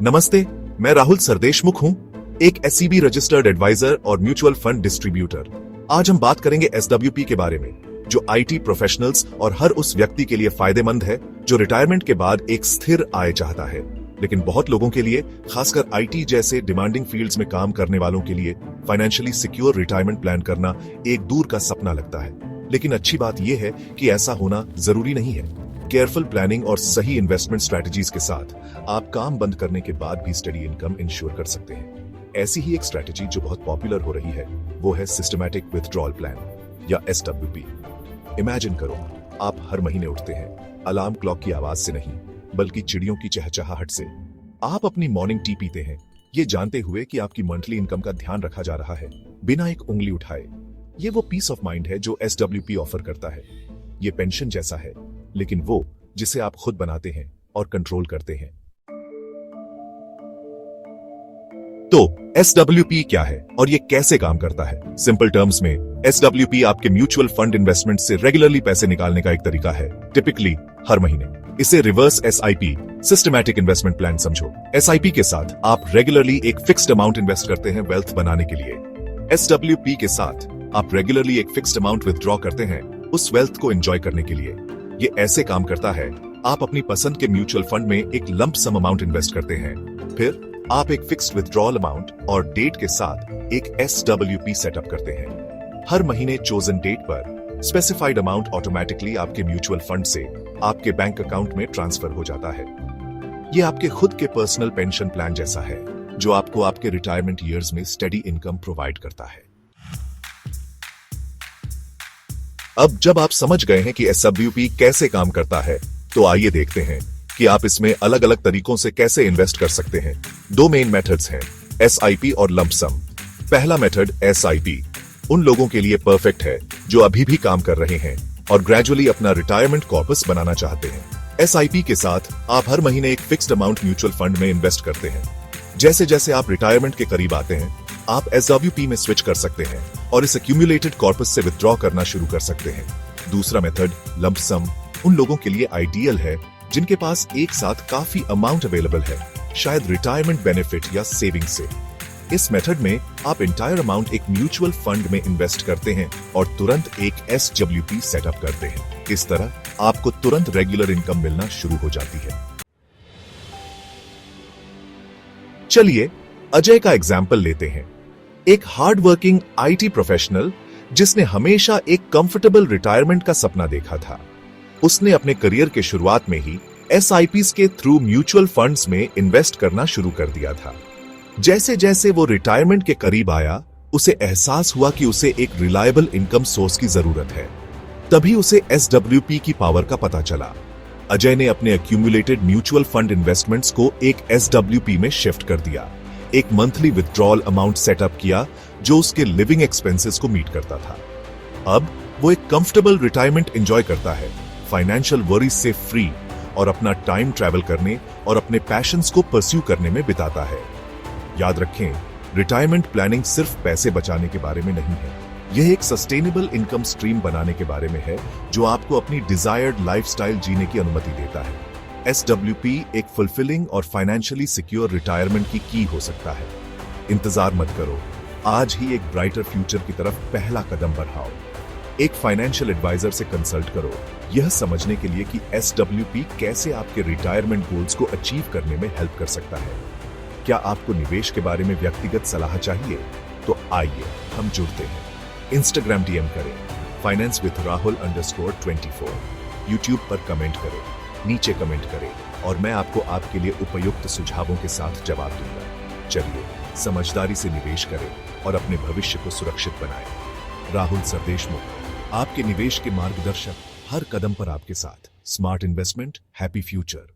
नमस्ते, मैं राहुल सरदेशमुख हूं, एक एससीबी रजिस्टर्ड एडवाइजर और म्यूचुअल फंड डिस्ट्रीब्यूटर। आज हम बात करेंगे एसडब्ल्यूपी के बारे में, जो आईटी प्रोफेशनल्स और हर उस व्यक्ति के लिए फायदेमंद है जो रिटायरमेंट के बाद एक स्थिर आय चाहता है। लेकिन बहुत लोगों के लिए, खासकर आईटी जैसे डिमांडिंग फील्ड्स में काम करने वालों के लिए, फाइनेंशियली सिक्योर रिटायरमेंट प्लान करना एक दूर का सपना लगता है। लेकिन अच्छी बात यह है कि ऐसा होना जरूरी नहीं है। केयरफुल प्लानिंग और सही इन्वेस्टमेंट स्ट्रेटजीज के साथ आप काम बंद करने के बाद भी स्टडी इनकम इंश्योर कर सकते हैं। ऐसी ही एक स्ट्रेटजी जो बहुत पॉपुलर हो रही है वो है सिस्टमैटिक विथड्रॉल प्लान या एसडब्ल्यूपी। इमेजिन करो, आप हर महीने उठते हैं अलार्म क्लॉक की आवाज से नहीं, बल्कि चिड़ियों की चहचहाहट से। आप अपनी मॉर्निंग टी पीते हैं, ये जानते हुए कि आपकी मंथली इनकम का ध्यान रखा जा रहा है बिना एक उंगली उठाए। ये वो पीस ऑफ माइंड है जो एसडब्ल्यूपी ऑफर करता है। ये पेंशन जैसा है, लेकिन वो जिसे आप खुद बनाते हैं और कंट्रोल करते हैं। तो एसडब्ल्यूपी क्या है और ये कैसे काम करता है? सिंपल टर्म्स में, एसडब्ल्यूपी आपके म्यूचुअल फंड इन्वेस्टमेंट से रेगुलरली पैसे निकालने का एक तरीका है, टिपिकली हर महीने। इसे reverse SIP, systematic investment plan समझो। एसआईपी के साथ आप रेगुलरली एक फिक्स्ड अमाउंट इन्वेस्ट करते हैं वेल्थ बनाने के लिए। एसडब्ल्यूपी के साथ आप रेगुलरली एक फिक्स्ड अमाउंट विथड्रॉ करते हैं उस वेल्थ को एंजॉय करने के लिए। ये ऐसे काम करता है, आप अपनी पसंद के म्यूचुअल फंड में एक लंप सम अमाउंट इन्वेस्ट करते हैं, फिर आप एक फिक्स्ड विथड्रॉल अमाउंट और डेट के साथ एक एसडब्ल्यूपी सेटअप करते हैं। हर महीने चोजन डेट पर स्पेसिफाइड अमाउंट ऑटोमेटिकली आपके म्यूचुअल फंड से आपके बैंक अकाउंट में ट्रांसफर हो जाता है। ये आपके खुद के पर्सनल पेंशन प्लान जैसा है, जो आपको आपके रिटायरमेंट ईयर्स में स्टेडी इनकम प्रोवाइड करता है। अब जब आप समझ गए हैं कि एसडब्ल्यूपी कैसे काम करता है, तो आइए देखते हैं कि आप इसमें अलग अलग तरीकों से कैसे इन्वेस्ट कर सकते हैं। दो मेन मेथड्स हैं, एसआईपी और लंप सम। पहला मेथड एसआईपी उन लोगों के लिए परफेक्ट है जो अभी भी काम कर रहे हैं और ग्रेजुअली अपना रिटायरमेंट कॉर्पस बनाना चाहते हैं। एसआईपी के साथ आप हर महीने एक फिक्स्ड अमाउंट म्यूचुअल फंड में इन्वेस्ट करते हैं। जैसे जैसे आप रिटायरमेंट के करीब आते हैं, आप एसडब्ल्यूपी में स्विच कर सकते हैं और इस एक्यूमुलेटेड कॉर्पस से विथड्रॉ करना शुरू कर सकते हैं। दूसरा मेथड लंप सम उन लोगों के लिए आइडियल है जिनके पास एक साथ काफी अमाउंट अवेलेबल है, शायद रिटायरमेंट बेनिफिट या सेविंग से। इस मेथड में आप एंटायर अमाउंट एक म्यूचुअल फंड में इन्वेस्ट करते हैं और तुरंत एक एसडब्ल्यूपी सेटअप करते हैं। इस तरह आपको तुरंत रेगुलर इनकम मिलना शुरू हो जाती है। चलिए अजय का एग्जाम्पल लेते हैं, एक हार्ड वर्किंग आईटी प्रोफेशनल जिसने हमेशा एक कंफर्टेबल रिटायरमेंट का सपना देखा था। उसने अपने करियर के शुरुआत में ही एसआईपीज के थ्रू म्यूचुअल फंड्स में इन्वेस्ट करना शुरू कर दिया था। जैसे जैसे वो रिटायरमेंट के करीब आया, उसे एहसास हुआ कि उसे एक रिलायबल इनकम सोर्स की जरूरत है। तभी उसे एसडब्ल्यूपी की पावर का पता चला। अजय ने अपने एक्यूमुलेटेड म्यूचुअल फंड इन्वेस्टमेंट्स को एक एसडब्ल्यूपी में शिफ्ट कर दिया, एक मंथली विथड्रॉल अमाउंट सेटअप किया जो उसके लिविंग एक्सपेंसेस को मीट करता था। अब वो एक कंफर्टेबल रिटायरमेंट एंजॉय करता है, फाइनेंशियल वरीज से फ्री, और अपना टाइम ट्रैवल करने और अपने पैशंस को परस्यू करने में बिताता है। याद रखें, रिटायरमेंट प्लानिंग सिर्फ पैसे बचाने के बारे में नहीं है, यह एक सस्टेनेबल इनकम स्ट्रीम बनाने के बारे में है जो आपको अपनी डिजायर्ड लाइफस्टाइल जीने की अनुमति देता है। एसडब्ल्यूपी एक फुलफिलिंग और फाइनेंशियली सिक्योर रिटायरमेंट की की हो सकता है। इंतजार मत करो, आज ही एक ब्राइटर फ्यूचर की तरफ पहला कदम बढ़ाओ। एक फाइनेंशियल एडवाइजर से कंसल्ट करो, यह समझने के लिए कि एसडब्ल्यूपी कैसे आपके रिटायरमेंट गोल्स को अचीव करने में हेल्प कर सकता है। क्या आपको निवेश के बारे में व्यक्तिगत सलाह चाहिए? तो आइए हम जुड़ते हैं। इंस्टाग्राम डीएम करें finance_with_Rahul_24, यूट्यूब पर कमेंट करें, नीचे कमेंट करें और मैं आपको आपके लिए उपयुक्त सुझावों के साथ जवाब दूंगा। चलिए समझदारी से निवेश करें और अपने भविष्य को सुरक्षित बनाएं। राहुल सरदेशमुख, आपके निवेश के मार्गदर्शक, हर कदम पर आपके साथ। Smart investment, happy future.